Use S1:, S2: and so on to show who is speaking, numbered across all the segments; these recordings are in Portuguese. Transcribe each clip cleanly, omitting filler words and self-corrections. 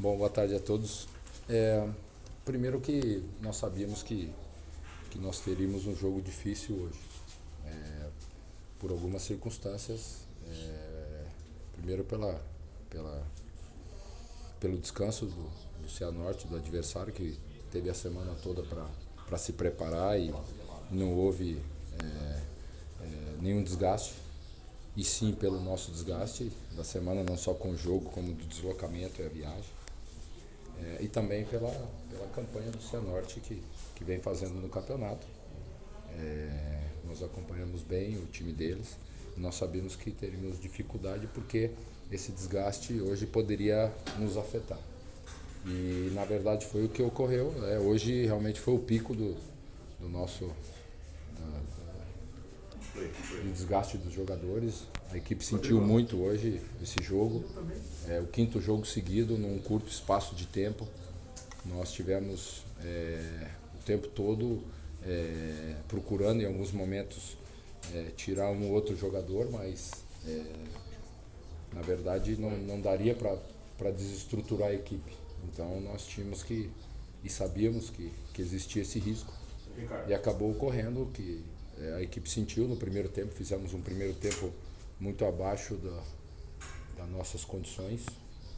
S1: Bom, boa tarde a todos. Primeiro que nós sabíamos que nós teríamos um jogo difícil hoje, por algumas circunstâncias. Primeiro pelo descanso do Cianorte, do adversário, que teve a semana toda para se preparar e não houve nenhum desgaste. E sim pelo nosso desgaste da semana, não só com o jogo, como do deslocamento e a viagem. E também pela campanha do Cianorte que vem fazendo no campeonato. Nós acompanhamos bem o time deles. Nós sabíamos que teríamos dificuldade porque esse desgaste hoje poderia nos afetar. E na verdade foi o que ocorreu. Hoje realmente foi o pico do nosso do desgaste dos jogadores. A equipe sentiu muito hoje esse jogo. O quinto jogo seguido num curto espaço de tempo. Nós tivemos o tempo todo procurando em alguns momentos tirar um ou outro jogador, mas na verdade não daria para desestruturar a equipe. Então nós tínhamos e sabíamos que existia esse risco. E acabou ocorrendo que a equipe sentiu no primeiro tempo. Fizemos um primeiro tempo muito abaixo das nossas condições.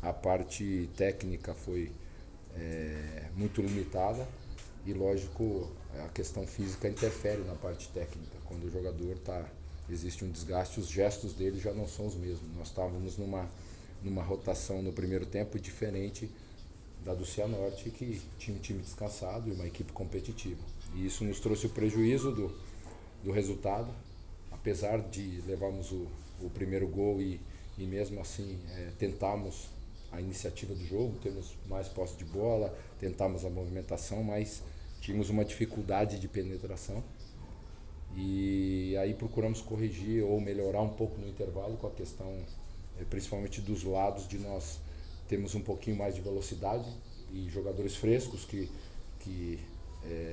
S1: A parte técnica foi muito limitada e, lógico, a questão física interfere na parte técnica. Quando o jogador existe um desgaste, os gestos dele já não são os mesmos. Nós estávamos numa rotação no primeiro tempo diferente da do Cianorte, que tinha um time descansado e uma equipe competitiva. E isso nos trouxe o prejuízo do resultado, apesar de levarmos o primeiro gol e mesmo assim tentamos a iniciativa do jogo, temos mais posse de bola, tentamos a movimentação, mas tínhamos uma dificuldade de penetração. E aí procuramos corrigir ou melhorar um pouco no intervalo com a questão, principalmente dos lados, de nós termos um pouquinho mais de velocidade e jogadores frescos que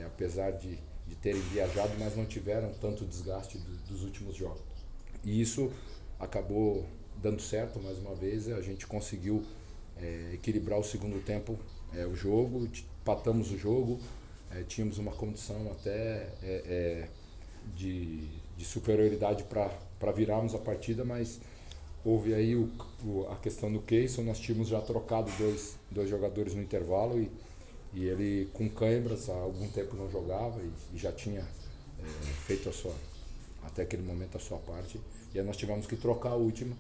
S1: apesar de terem viajado, mas não tiveram tanto desgaste dos últimos jogos. E isso acabou dando certo mais uma vez. A gente conseguiu equilibrar o segundo tempo, o jogo, empatamos o jogo, tínhamos uma condição até de superioridade para virarmos a partida, mas houve aí a questão do Keyson. Nós tínhamos já trocado dois jogadores no intervalo e ele com câimbras há algum tempo não jogava e já tinha feito até aquele momento a sua parte. E aí nós tivemos que trocar a última.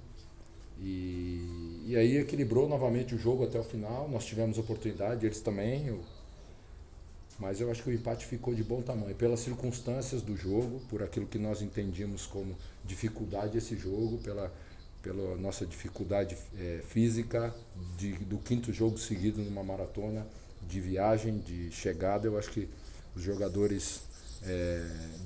S1: E aí equilibrou novamente o jogo até o final. Nós tivemos oportunidade, eles também. Mas eu acho que o empate ficou de bom tamanho. Pelas circunstâncias do jogo, por aquilo que nós entendíamos como dificuldade desse jogo, pela nossa dificuldade física do quinto jogo seguido numa maratona, de viagem, de chegada. Eu acho que os jogadores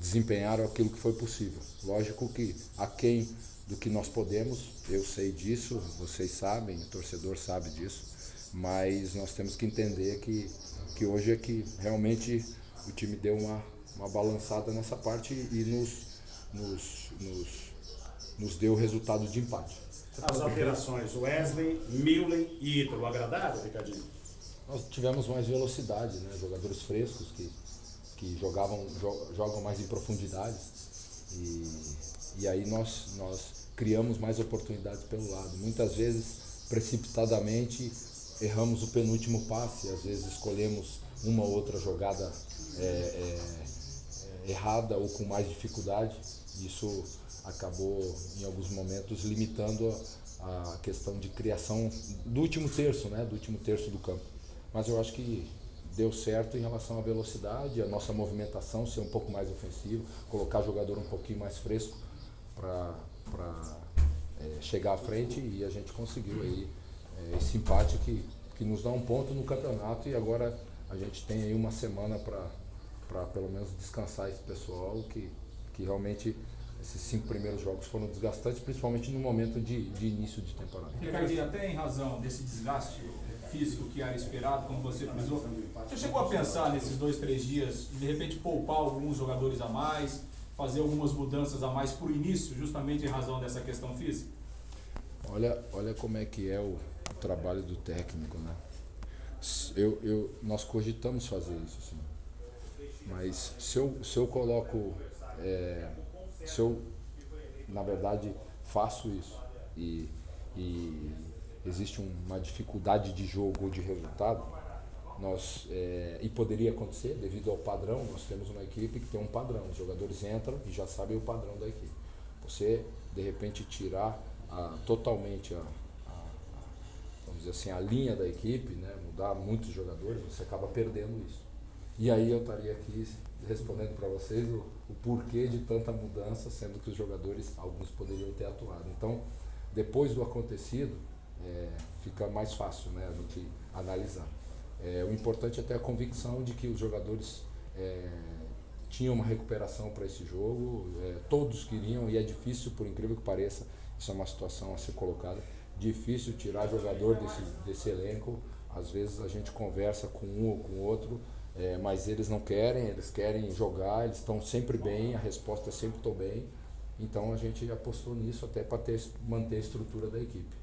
S1: desempenharam aquilo que foi possível. Lógico que aquém do que nós podemos, eu sei disso, vocês sabem, o torcedor sabe disso, mas nós temos que entender que hoje é que realmente o time deu uma balançada nessa parte e nos deu o resultado de empate.
S2: As alterações, Wesley, Millen e Ítalo, agradaram, Ricardinho?
S1: Nós tivemos mais velocidade, né? Jogadores frescos que jogam mais em profundidade e aí nós criamos mais oportunidades pelo lado. Muitas vezes, precipitadamente, erramos o penúltimo passe, às vezes escolhemos uma ou outra jogada errada ou com mais dificuldade. Isso acabou, em alguns momentos, limitando a questão de criação do último terço, né? Do último terço do campo. Mas eu acho que deu certo em relação à velocidade, a nossa movimentação ser um pouco mais ofensiva, colocar o jogador um pouquinho mais fresco para chegar à frente, e a gente conseguiu aí esse empate que nos dá um ponto no campeonato. E agora a gente tem aí uma semana para pelo menos descansar esse pessoal, que realmente esses 5 primeiros jogos foram desgastantes, principalmente no momento de início de temporada.
S3: Ricardinho, até em razão desse desgaste físico que era esperado, como você frisou, você chegou a pensar nesses 2, 3 dias, de repente poupar alguns jogadores a mais, fazer algumas mudanças a mais para o início, justamente em razão dessa questão física?
S1: Olha como é que é o trabalho do técnico, né? Nós cogitamos fazer isso, sim. Mas se eu coloco, se eu, na verdade, faço isso e existe uma dificuldade de jogo ou de resultado, e poderia acontecer devido ao padrão, nós temos uma equipe que tem um padrão, os jogadores entram e já sabem o padrão da equipe. Você, de repente, tirar totalmente vamos dizer assim, a linha da equipe, né, mudar muitos jogadores, você acaba perdendo isso. E aí eu estaria aqui respondendo para vocês o porquê de tanta mudança, sendo que os jogadores, alguns poderiam ter atuado. Então, depois do acontecido, fica mais fácil, né, a gente analisar. O importante é ter a convicção de que os jogadores tinham uma recuperação para esse jogo, todos queriam, e é difícil, por incrível que pareça, isso é uma situação a ser colocada, difícil tirar jogador desse elenco. Às vezes a gente conversa com um ou com outro, mas eles não querem, eles querem jogar, eles estão sempre bem, a resposta é sempre estou bem. Então a gente apostou nisso até para manter a estrutura da equipe.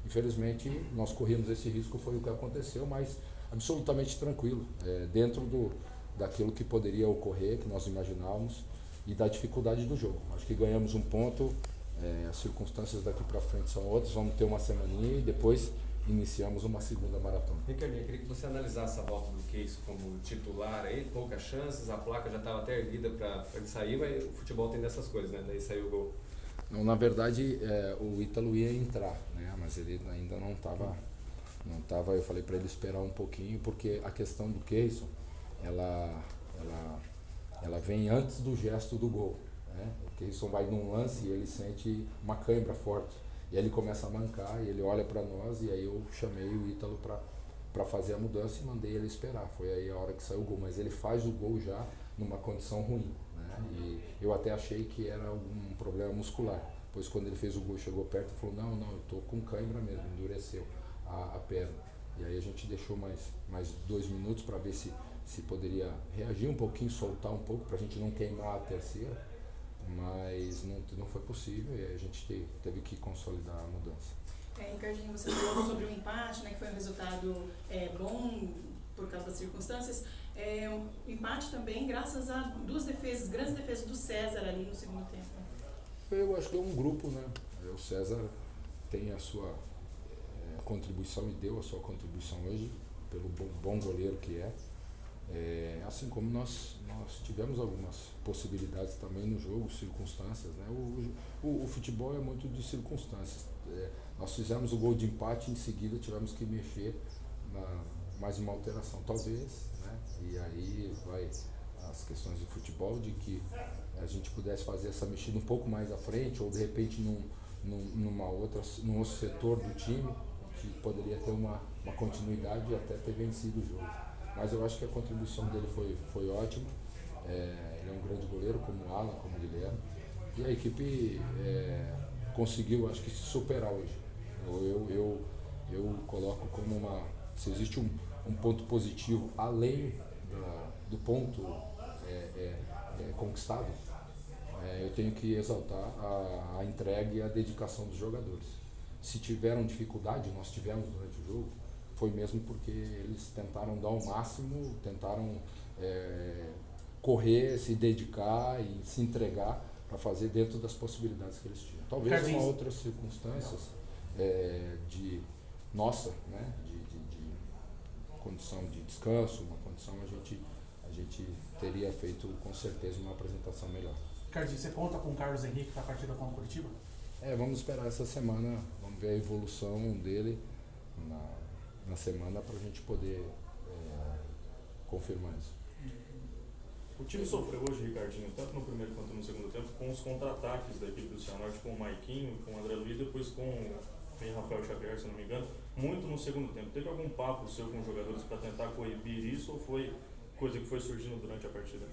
S1: Infelizmente nós corrimos esse risco, foi o que aconteceu, mas absolutamente tranquilo, dentro daquilo que poderia ocorrer, que nós imaginávamos, e da dificuldade do jogo. Acho que ganhamos um ponto, as circunstâncias daqui para frente são outras, vamos ter uma semaninha e depois iniciamos uma segunda maratona.
S4: Ricardinho, eu queria que você analisasse a volta do Keyson como titular aí, poucas chances, a placa já estava até erguida para ele sair, mas o futebol tem dessas coisas, né? Daí saiu o gol.
S1: Não, na verdade, o Ítalo ia entrar, né? Mas ele ainda não estava, eu falei para ele esperar um pouquinho, porque a questão do Keyson, ela vem antes do gesto do gol, né? O Keyson vai num lance e ele sente uma cãibra forte. E aí ele começa a mancar e ele olha para nós, e aí eu chamei o Ítalo para fazer a mudança e mandei ele esperar. Foi aí a hora que saiu o gol, mas ele faz o gol já numa condição ruim, né? E eu até achei que era algum problema muscular, pois quando ele fez o gol, chegou perto e falou, não, eu tô com cãibra mesmo, endureceu a perna. E aí a gente deixou mais 2 minutos para ver se poderia reagir um pouquinho, soltar um pouco, para a gente não queimar a terceira. Mas não foi possível e a gente teve que consolidar a mudança.
S5: Ricardinho, você falou sobre o empate, né, que foi um resultado bom por causa das circunstâncias. O empate também graças a grandes defesas do César ali no segundo tempo.
S1: Eu acho que é um grupo, né? O César tem a sua contribuição e deu a sua contribuição hoje, pelo bom goleiro que é. Assim como nós tivemos algumas possibilidades também no jogo, circunstâncias, né? O futebol é muito de circunstâncias. Nós fizemos o gol de empate e em seguida tivemos que mexer mais uma alteração, talvez, né? E aí vai as questões do futebol, de que a gente pudesse fazer essa mexida um pouco mais à frente, ou de repente num outro setor do time, que poderia ter uma continuidade e até ter vencido o jogo. Mas eu acho que a contribuição dele foi ótima. Ele é um grande goleiro, como o Alan, como o Guilherme. E a equipe conseguiu, acho que, se superar hoje. Eu coloco como se existe um ponto positivo além do ponto conquistado, eu tenho que exaltar a entrega e a dedicação dos jogadores. Se tiveram dificuldade, nós tivemos durante o jogo, foi mesmo porque eles tentaram dar o máximo, tentaram correr, se dedicar e se entregar para fazer dentro das possibilidades que eles tinham. Talvez uma outras circunstâncias de nossa, né, de condição de descanso, uma condição a gente teria feito com certeza uma apresentação melhor.
S3: Ricardinho, você conta com o Carlos Henrique para a partida contra o Curitiba?
S1: Vamos esperar essa semana, vamos ver a evolução dele na semana para a gente poder confirmar isso.
S6: O time sofreu hoje, Ricardinho, tanto no primeiro quanto no segundo tempo, com os contra-ataques da equipe do Cianorte, com o Maiquinho, com o André Luiz, depois com o Rafael Xavier, se não me engano, muito no segundo tempo. Teve algum papo seu com os jogadores para tentar coibir isso, ou foi coisa que foi surgindo durante a partida?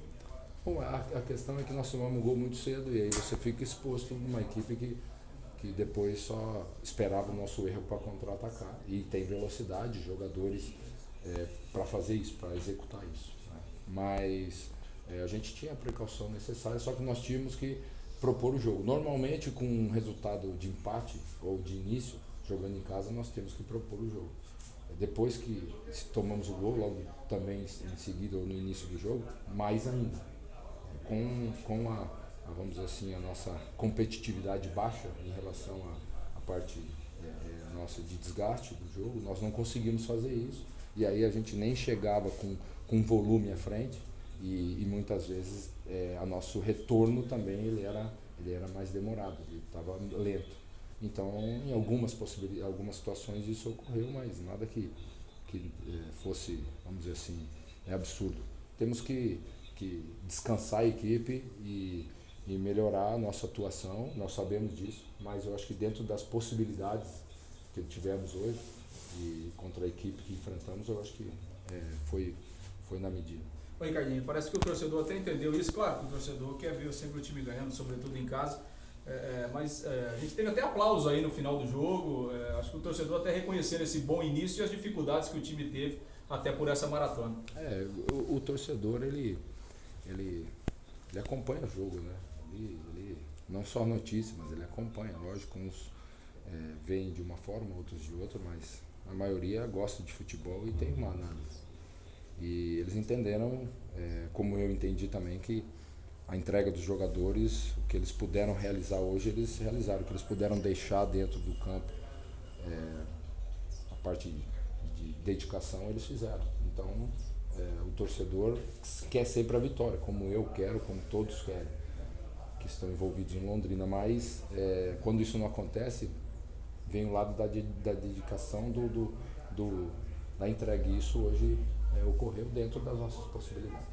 S1: Bom, a questão é que nós tomamos um gol muito cedo e aí você fica exposto numa equipe que depois só esperava o nosso erro para contra-atacar. E tem velocidade, jogadores para fazer isso, para executar isso, né? Mas a gente tinha a precaução necessária, só que nós tínhamos que propor o jogo. Normalmente, com um resultado de empate ou de início, jogando em casa, nós temos que propor o jogo. depois que tomamos o gol, logo também em seguida ou no início do jogo, mais ainda. Com vamos dizer assim, a nossa competitividade baixa em relação à parte nossa de desgaste do jogo, nós não conseguimos fazer isso. E aí a gente nem chegava com volume à frente e muitas vezes o nosso retorno também ele era mais demorado, ele estava lento. Então, em algumas situações isso ocorreu, mas nada que fosse, vamos dizer assim, absurdo. Temos que descansar a equipe e melhorar a nossa atuação, nós sabemos disso, mas eu acho que dentro das possibilidades que tivemos hoje e contra a equipe que enfrentamos, eu acho que foi na medida.
S3: Oi, Ricardinho, parece que o torcedor até entendeu isso. Claro que o torcedor quer ver sempre o time ganhando, sobretudo em casa, mas a gente teve até aplauso aí no final do jogo. Acho que o torcedor até reconhecendo esse bom início e as dificuldades que o time teve até por essa maratona.
S1: O torcedor ele acompanha o jogo, né? Ele não só notícia, mas ele acompanha. Lógico, uns veem de uma forma, outros de outra, mas a maioria gosta de futebol e tem uma análise. E eles entenderam, como eu entendi também, que a entrega dos jogadores, o que eles puderam realizar hoje, eles realizaram. O que eles puderam deixar dentro do campo, a parte de dedicação, eles fizeram. Então, o torcedor quer sempre a vitória, como eu quero, como todos querem, que estão envolvidos em Londrina. Mas, quando isso não acontece, vem o lado da dedicação, da entrega. E isso hoje ocorreu dentro das nossas possibilidades.